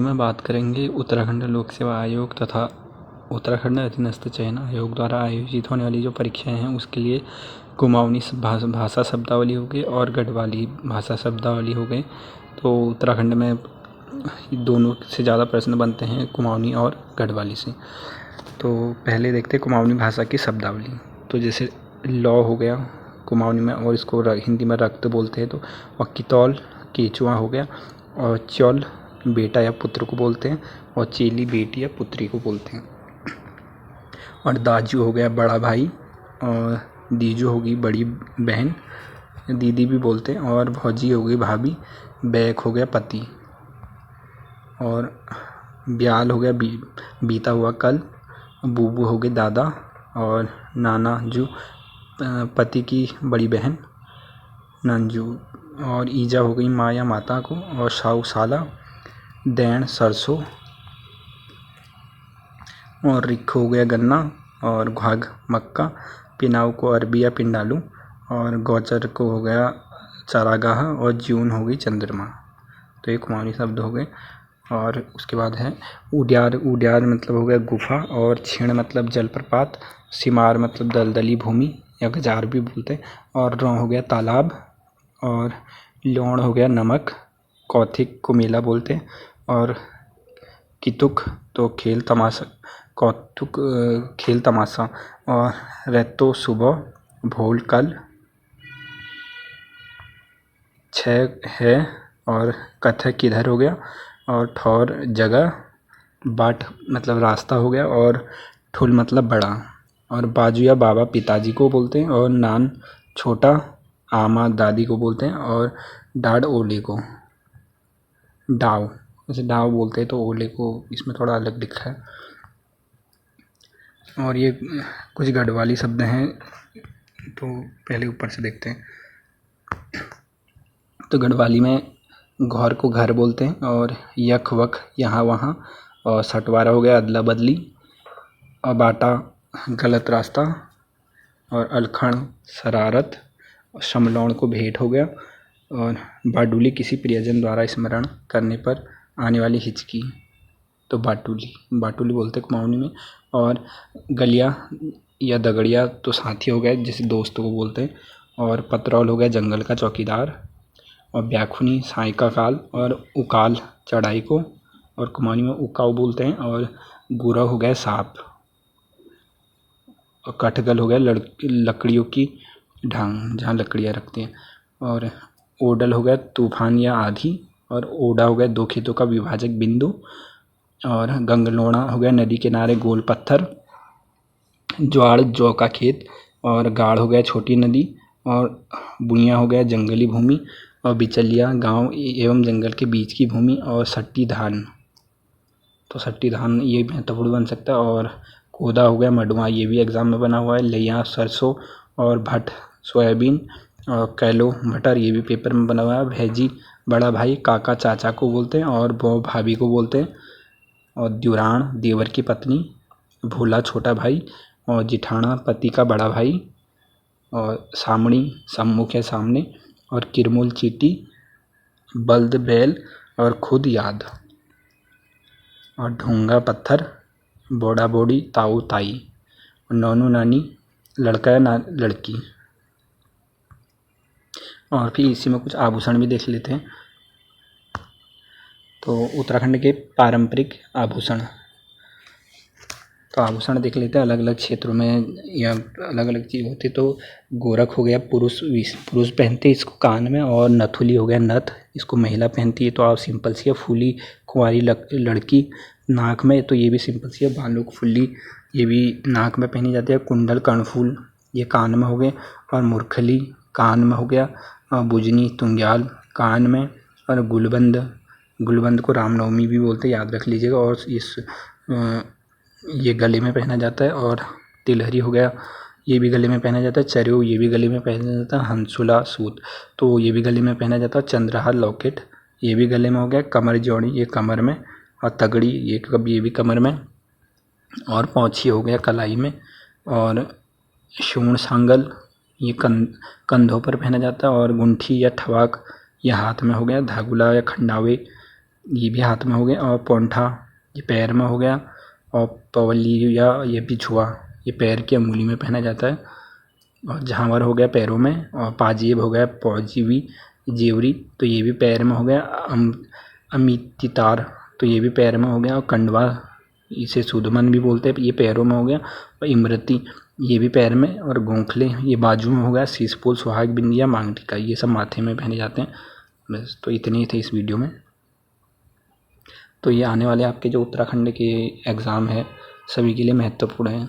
में बात करेंगे उत्तराखंड लोक सेवा आयोग तथा उत्तराखंड अधीनस्थ चयन आयोग द्वारा आयोजित होने वाली जो परीक्षाएं हैं उसके लिए कुमाऊनी भाषा शब्दावली हो गई और गढ़वाली भाषा शब्दावली हो गई। तो उत्तराखंड में दोनों से ज़्यादा प्रश्न बनते हैं कुमाऊनी और गढ़वाली से। तो पहले देखते हैं कुमाऊनी भाषा की शब्दावली। तो जैसे लौ हो गया कुमाऊनी में, और इसको हिंदी में रक्त बोलते हैं। तो और कितौल केचुआ हो गया, और चौल बेटा या पुत्र को बोलते हैं, और चेली बेटी या पुत्री को बोलते हैं। और दाजू हो गया बड़ा भाई, और दीजू होगी बड़ी बहन, दीदी भी बोलते हैं। और भौजी हो गई भाभी, बैक हो गया पति, और ब्याल हो गया बीता हुआ कल, बूबू हो गए दादा, और नाना जू पति की बड़ी बहन नंजू, और ईजा हो गई माँ या माता को, और साऊ साला, दैन सरसों, और रिख हो गया गन्ना, और घाघ मक्का, पिनाऊ को अरबी या पिंडालू, और गौचर को हो गया चारागाह, और जून हो गई चंद्रमा। तो ये कुमाऊनी शब्द हो गए। और उसके बाद है उड्यार। उड्यार मतलब हो गया गुफा, और छीण मतलब जलप्रपात, सिमार मतलब दलदली भूमि या गजार भी बोलते हैं, और रौ हो गया तालाब, और लौण हो गया नमक, कौथिक को मेला बोलते हैं, और कितुक तो खेल तमाशा, कौतुक खेल तमाशा, और रेतो सुबह, भोल कल, छः है, और कथक किधर हो गया, और ठौर जगह, बाट मतलब रास्ता हो गया, और ठुल मतलब बड़ा, और बाजू या बाबा पिताजी को बोलते हैं, और नान छोटा, आमा दादी को बोलते हैं, और डाढ़ ओले को, डाव जैसे डाव बोलते हैं तो ओले को इसमें थोड़ा अलग लिखा है। और ये कुछ गढ़वाली शब्द हैं, तो पहले ऊपर से देखते हैं। तो गढ़वाली में घौर को घर बोलते हैं, और यख वख यहाँ वहाँ, और सटवारा हो गया अदला बदली, और बाटा गलत रास्ता, और अलखण शरारत, और शमलौन को भेंट हो गया, और बाडुली किसी प्रियजन द्वारा स्मरण करने पर आने वाली हिचकी, तो बाटुली बोलते कुमाऊनी में। और गलिया या दगड़िया तो साथी हो गया जिसे दोस्तों को बोलते हैं, और पतरौल हो गया जंगल का चौकीदार, और ब्याखुनी साई का काल, और उकाल चढ़ाई को, और कुमाऊनी में उकाऊ बोलते हैं, और गुरा हो गया सांप, और कठगल हो गया लकड़ियों की ढांग जहाँ लकड़ियाँ रखते हैं, और ओडल हो गया तूफान या आधी, और ओडा हो गया दो खेतों का विभाजक बिंदु, और गंगलोड़ा हो गया नदी किनारे गोल पत्थर, ज्वाड़ जौ का खेत, और गाढ़ हो गया छोटी नदी, और बुनिया हो गया जंगली भूमि, और बिचलिया गांव एवं जंगल के बीच की भूमि, और सट्टी धान तो सट्टी धान ये महत्वपूर्ण बन सकता है, और कोदा हो गया मडुआ, ये भी एग्जाम में बना हुआ है, लैया सरसों, और भट सोयाबीन, और कैलो मटर, ये भी पेपर में बना हुआ है। भैजी बड़ा भाई, काका चाचा को बोलते हैं, और बो भाभी को बोलते हैं, और द्युराण देवर की पत्नी, भोला छोटा भाई, और जिठाना पति का बड़ा भाई, और सामणी सम्मुख है सामने, और किरमुल चीटी, बल्द बैल, और खुद याद, और ढूंगा पत्थर, बोड़ा बोड़ी, ताऊ ताई, और नौनू नानी लड़का या लड़की। और फिर इसी में कुछ आभूषण भी देख लेते हैं। तो उत्तराखंड के पारंपरिक आभूषण, तो आभूषण देख लेते हैं अलग अलग क्षेत्रों में या अलग अलग चीज़ होती। तो गोरख हो गया पुरुष पहनते इसको कान में, और नथुली हो गया नथ, इसको महिला पहनती है। तो आप सिंपल सी है फूली कुंवारी लड़की नाक में, तो ये भी सिंपल सी है भालू फुल्ली, ये भी नाक में पहनी जाती है। कुंडल कर्णफूल ये कान में हो गए, और मुरखली कान में हो गया, और बुजनी तुंग्याल कान में, और गुलबंद को रामनवमी भी बोलते हैं, याद रख लीजिएगा। और इस ये गले में पहना जाता है। और तिलहरी हो गया, ये भी गले में पहना जाता है। चरियो ये भी गले में पहना जाता है। हंसुला सूत तो ये भी गले में पहना जाता है। चंद्रहार लॉकेट ये भी गले में हो गया। कमर जौड़ी ये कमर में, और तगड़ी ये भी कमर में, और पौछी हो गया कलाई में। और शूण सांगल ये कंधों पर पहना जाता है। और गुंठी या ठवाक ये हाथ में हो गया। धागुला या खंडावे ये भी हाथ में हो गया। और पौंठा ये पैर में हो गया। और पवली या ये बिछुआ ये पैर की अंगुली में पहना जाता है। और झांवर हो गया पैरों में। और पाजेब हो गया पौजीवी जेवरी, तो ये भी पैर में हो गया। अमितितार तो ये भी पैर में हो गया। और कंडवा इसे सुदमन भी बोलते हैं, ये पैरों में हो गया। और इमरती ये भी पैर में। और गोंखले ये बाजू में हो गया। शीशपोल सुहाग बिंदिया मांग टीका ये सब माथे में पहने जाते हैं। बस तो इतने ही थे इस वीडियो में। तो ये आने वाले आपके जो उत्तराखंड के एग्ज़ाम है सभी के लिए महत्वपूर्ण है।